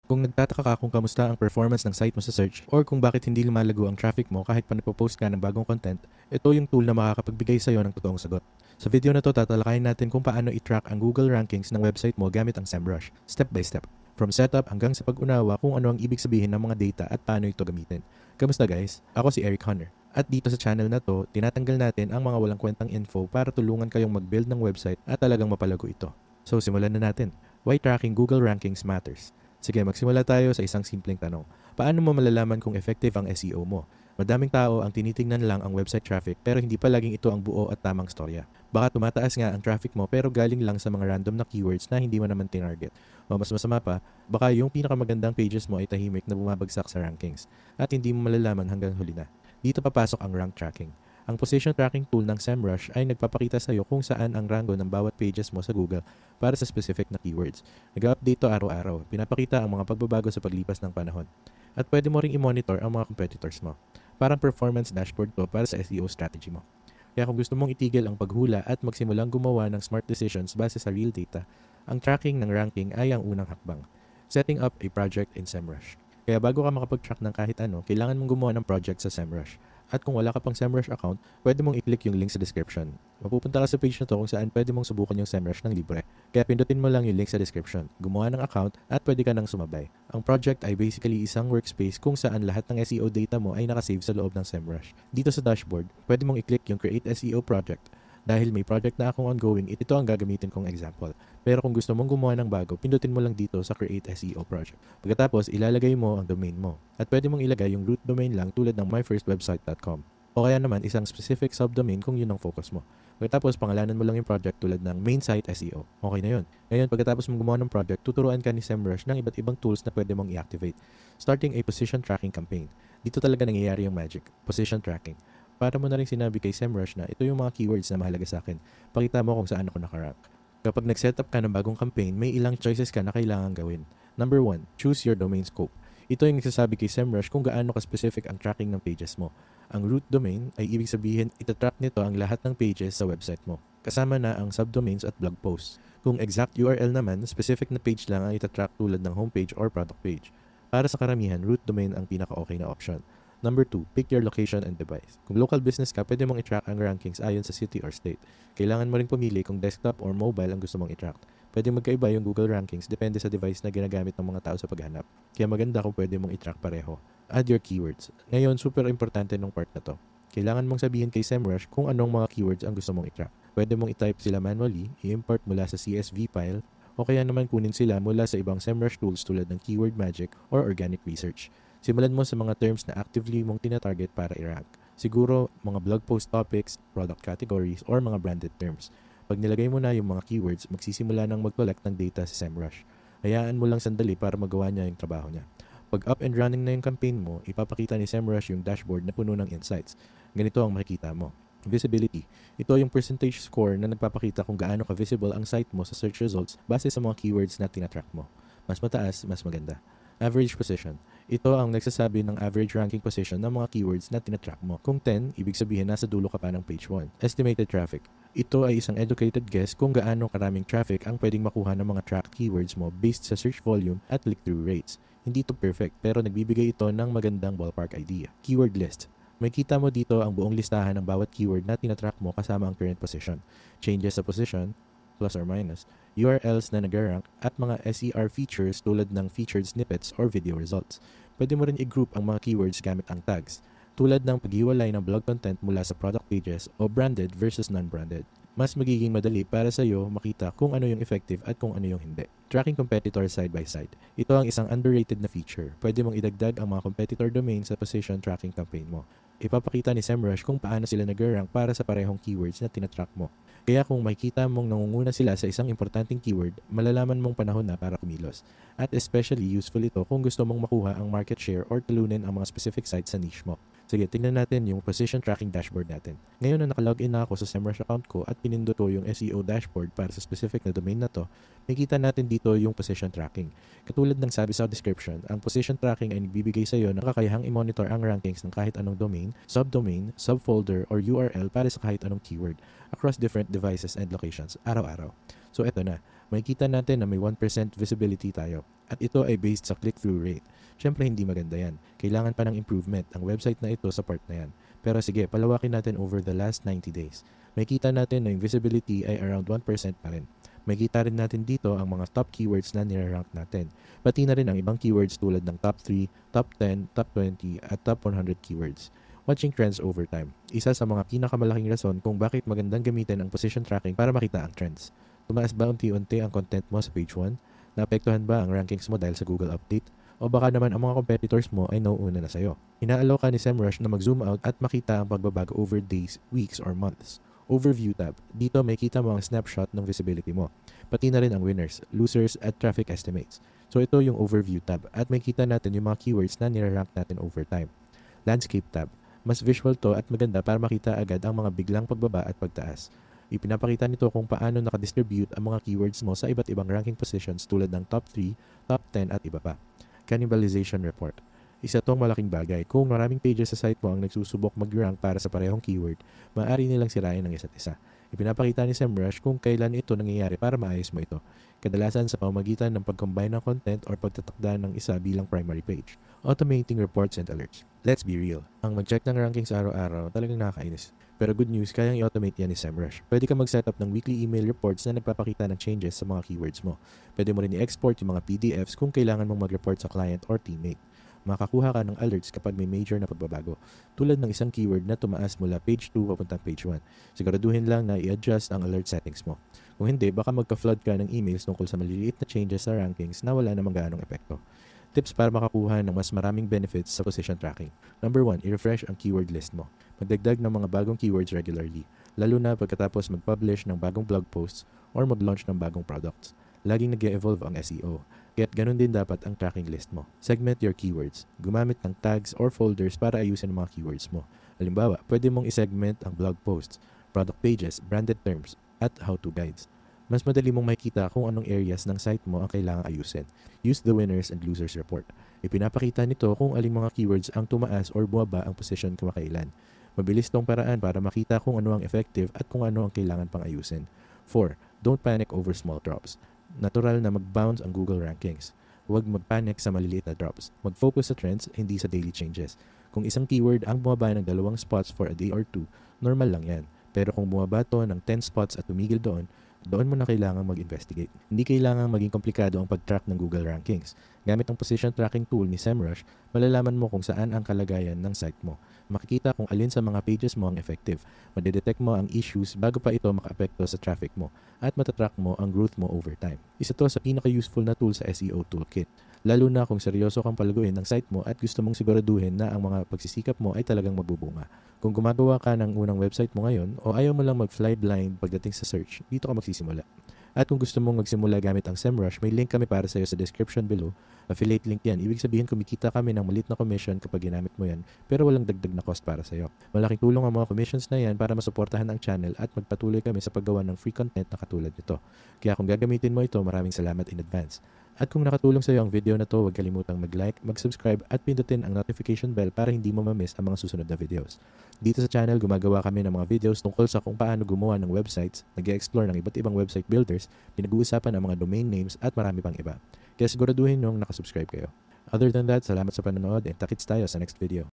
Kung nagtataka ka kung kamusta ang performance ng site mo sa search or kung bakit hindi lumalago ang traffic mo kahit pa nagpo-post ka ng bagong content, ito yung tool na makakapagbigay sa'yo ng totoong sagot. Sa video na to, tatalakayin natin kung paano i-track ang Google rankings ng website mo gamit ang SEMrush, step by step. From setup hanggang sa pag-unawa kung ano ang ibig sabihin ng mga data at paano ito gamitin. Kamusta guys? Ako si Eric Hunter. At dito sa channel na to, tinatanggal natin ang mga walang kwentang info para tulungan kayong mag-build ng website at talagang mapalago ito. So simulan na natin. Why tracking Google rankings matters? Sige, magsimula tayo sa isang simpleng tanong. Paano mo malalaman kung effective ang SEO mo? Madaming tao ang tinitingnan lang ang website traffic pero hindi pa laging ito ang buo at tamang storya. Baka tumataas nga ang traffic mo pero galing lang sa mga random na keywords na hindi mo naman tinarget. O mas masama pa, baka yung pinakamagandang pages mo ay tahimik na bumabagsak sa rankings at hindi mo malalaman hanggang huli na. Dito papasok ang rank tracking. Ang position tracking tool ng SEMrush ay nagpapakita sa iyo kung saan ang rango ng bawat pages mo sa Google para sa specific na keywords. Nag-update to araw-araw. Pinapakita ang mga pagbabago sa paglipas ng panahon. At pwede mo ring i-monitor ang mga competitors mo. Parang performance dashboard to para sa SEO strategy mo. Kaya kung gusto mong itigil ang paghula at magsimulang gumawa ng smart decisions base sa real data, ang tracking ng ranking ay ang unang hakbang. Setting up a project in SEMrush. Kaya bago ka makapag-track ng kahit ano, kailangan mong gumawa ng project sa SEMrush. At kung wala ka pang SEMrush account, pwede mong i-click yung link sa description. Mapupunta ka sa page na to kung saan pwede mong subukan yung SEMrush ng libre. Kaya pindutin mo lang yung link sa description, gumawa ng account, at pwede ka nang sumabay. Ang project ay basically isang workspace kung saan lahat ng SEO data mo ay nakasave sa loob ng SEMrush. Dito sa dashboard, pwede mong i-click yung Create SEO Project. Dahil may project na akong ongoing, ito ang gagamitin kong example. Pero kung gusto mong gumawa ng bago, pindutin mo lang dito sa Create SEO Project. Pagkatapos, ilalagay mo ang domain mo. At pwede mong ilagay yung root domain lang tulad ng myfirstwebsite.com. O kaya naman isang specific subdomain kung yun ang focus mo. Pagkatapos, pangalanan mo lang yung project tulad ng main site SEO. Okay na yun. Ngayon, pagkatapos mong gumawa ng project, tuturuan ka ni SEMrush ng iba't ibang tools na pwede mong i-activate. Starting a position tracking campaign. Dito talaga nangyayari yung magic. Position tracking. Para mo na rin sinabi kay SEMrush na ito yung mga keywords na mahalaga sa akin. Pakita mo kung saan ako nakarank. Kapag nag-setup ka ng bagong campaign, may ilang choices ka na kailangan gawin. Number 1, choose your domain scope. Ito yung nagsasabi kay SEMrush kung gaano ka-specific ang tracking ng pages mo. Ang root domain ay ibig sabihin itatrack nito ang lahat ng pages sa website mo. Kasama na ang subdomains at blog posts. Kung exact URL naman, specific na page lang ang itatrack tulad ng homepage or product page. Para sa karamihan, root domain ang pinaka-okay na option. Number 2, pick your location and device. Kung local business ka, pwede mong i-track ang rankings ayon sa city or state. Kailangan mo rin pumili kung desktop or mobile ang gusto mong i-track. Pwede magkaiba yung Google rankings depende sa device na ginagamit ng mga tao sa paghanap. Kaya maganda kung pwede mong i-track pareho. Add your keywords. Ngayon, super importante nung part na to. Kailangan mong sabihin kay SEMrush kung anong mga keywords ang gusto mong i-track. Pwede mong i-type sila manually, i-import mula sa CSV file, o kaya naman kunin sila mula sa ibang SEMrush tools tulad ng Keyword Magic or Organic Research. Simulan mo sa mga terms na actively mong tinatarget para i-rank. Siguro, mga blog post topics, product categories, or mga branded terms. Pag nilagay mo na yung mga keywords, magsisimula nang mag-collect ng data sa SEMrush. Hayaan mo lang sandali para magawa niya yung trabaho niya. Pag up and running na yung campaign mo, ipapakita ni SEMrush yung dashboard na puno ng insights. Ganito ang makikita mo. Visibility. Ito yung percentage score na nagpapakita kung gaano ka-visible ang site mo sa search results base sa mga keywords na tinatrack mo. Mas mataas, mas maganda. Average position. Ito ang nagsasabi ng average ranking position ng mga keywords na tinatrack mo. Kung 10, ibig sabihin nasa dulo ka pa ng page 1. Estimated traffic. Ito ay isang educated guess kung gaano karaming traffic ang pwedeng makuha ng mga tracked keywords mo based sa search volume at click-through rates. Hindi ito perfect pero nagbibigay ito ng magandang ballpark idea. Keyword list. Makikita mo dito ang buong listahan ng bawat keyword na tinatrack mo kasama ang current position. Changes sa position, plus or minus, URLs na nag-rank, at mga SER features tulad ng featured snippets or video results. Pwede mo rin i-group ang mga keywords gamit ang tags, tulad ng paghiwalay ng blog content mula sa product pages o branded versus non-branded. Mas magiging madali para sa iyo makita kung ano yung effective at kung ano yung hindi. Tracking competitors side by side. Ito ang isang underrated na feature. Pwede mong idagdag ang mga competitor domains sa position tracking campaign mo. Ipapakita ni SEMrush kung paano sila nag-rank para sa parehong keywords na tinatrack mo. Kaya kung makikita mong nangunguna sila sa isang importanteng keyword, malalaman mong panahon na para kumilos. At especially useful ito kung gusto mong makuha ang market share or talunin ang mga specific sites sa niche mo. Sige, tingnan natin yung position tracking dashboard natin. Ngayon na nakalogin na ako sa SEMrush account ko at pinindot ko yung SEO dashboard para sa specific na domain na to, makikita natin dito yung position tracking. Katulad ng sabi sa description, ang position tracking ay nagbibigay sa iyo ng kakayahang i-monitor ang rankings ng kahit anong domain, subdomain, subfolder, or URL para sa kahit anong keyword across different devices and locations araw-araw. So eto na, makikita natin na may 1% visibility tayo. At ito ay based sa click-through rate. Syempre hindi maganda yan. Kailangan pa ng improvement ang website na ito sa part na yan. Pero sige, palawakin natin over the last 90 days. Makikita natin na yung visibility ay around 1% pa rin. Makikita rin natin dito ang mga top keywords na nirarank natin. Pati na rin ang ibang keywords tulad ng top 3, top 10, top 20 at top 100 keywords. Watching trends over time. Isa sa mga pinakamalaking rason kung bakit magandang gamitin ang position tracking para makita ang trends. Tumaas ba unti-unti ang content mo sa page 1? Naapektuhan ba ang rankings mo dahil sa Google Update? O baka naman ang mga competitors mo ay nauuna na sa'yo? Inaalaw ka ni SEMrush na mag-zoom out at makita ang pagbabago over days, weeks, or months. Overview tab. Dito may kita mo ang snapshot ng visibility mo. Pati na rin ang winners, losers, at traffic estimates. So ito yung overview tab at may kita natin yung mga keywords na nirarank natin over time. Landscape tab. Mas visual to at maganda para makita agad ang mga biglang pagbaba at pagtaas. Ipinapakita nito kung paano nakadistribute ang mga keywords mo sa iba't ibang ranking positions tulad ng top 3, top 10 at iba pa. Cannibalization report. Isa tong malaking bagay. Kung maraming pages sa site mo ang nagsusubok mag-rank para sa parehong keyword, maaari nilang sirain ng isa't isa. Ipinapakita ni SEMrush kung kailan ito nangyayari para maayos mo ito. Kadalasan sa pamamagitan ng pag-combine ng content or pagtatakda ng isa bilang primary page. Automating reports and alerts. Let's be real. Ang mag-check ng rankings araw-araw talagang nakakainis. Pero good news, kayang i-automate yan ni SEMrush. Pwede ka mag-setup ng weekly email reports na nagpapakita ng changes sa mga keywords mo. Pwede mo rin i-export yung mga PDFs kung kailangan mong mag-report sa client or teammate. Makakuha ka ng alerts kapag may major na pagbabago. Tulad ng isang keyword na tumaas mula page 2 papuntang page 1. Siguraduhin lang na i-adjust ang alert settings mo. Kung hindi, baka magka-flood ka ng emails tungkol sa maliliit na changes sa rankings na wala namang gaanong epekto. Tips para makakuha ng mas maraming benefits sa position tracking. Number 1, i-refresh ang keyword list mo. Magdagdag ng mga bagong keywords regularly, lalo na pagkatapos mag-publish ng bagong blog posts or mag-launch ng bagong products. Laging nag-evolve ang SEO. Kaya't ganun din dapat ang tracking list mo. Segment your keywords. Gumamit ng tags or folders para ayusin ang mga keywords mo. Halimbawa, pwede mong isegment ang blog posts, product pages, branded terms, at how-to guides. Mas madali mong makikita kung anong areas ng site mo ang kailangang ayusin. Use the winners and losers report. Ipinapakita nito kung aling mga keywords ang tumaas or bumaba ang position kamakailan. Mabilis tong paraan para makita kung ano ang effective at kung ano ang kailangan pang ayusin. 4. Don't panic over small drops. Natural na mag-bounce ang Google rankings. Huwag mag-panic sa maliliit na drops. Mag-focus sa trends, hindi sa daily changes. Kung isang keyword ang bumaba ng 2 spots for a day or 2, normal lang yan. Pero kung bumaba to ng 10 spots at tumigil doon mo na kailangan mag-investigate. Hindi kailangan maging komplikado ang pag-track ng Google rankings. Gamit ang position tracking tool ni SEMrush, malalaman mo kung saan ang kalagayan ng site mo. Makikita kung alin sa mga pages mo ang effective. Madedetect mo ang issues bago pa ito makaapekto sa traffic mo at matatrack mo ang growth mo over time. Isa to sa pinaka-useful na tool sa SEO toolkit. Lalo na kung seryoso kang palaguin ng site mo at gusto mong siguraduhin na ang mga pagsisikap mo ay talagang magbubunga. Kung gumagawa ka ng unang website mo ngayon o ayaw mo lang mag-fly blind pagdating sa search, dito ka magsisimula. At kung gusto mong magsimula gamit ang SEMrush, may link kami para sa iyo sa description below. Affiliate link yan. Ibig sabihin kumikita kami ng maliit na commission kapag ginamit mo yan, pero walang dagdag na cost para sa iyo. Malaking tulong ang mga commissions na yan para masuportahan ang channel at magpatuloy kami sa paggawa ng free content na katulad nito. Kaya kung gagamitin mo ito, maraming salamat in advance. At kung nakatulong sa iyo ang video na to, huwag kalimutang mag-like, mag-subscribe at pindutin ang notification bell para hindi mo ma-miss ang mga susunod na videos. Dito sa channel, gumagawa kami ng mga videos tungkol sa kung paano gumawa ng websites, nag-explore ng iba't ibang website builders, pinag-uusapan ang mga domain names at marami pang iba. Kaya siguraduhin nyo nakasubscribe kayo. Other than that, salamat sa panonood and takits tayo sa next video.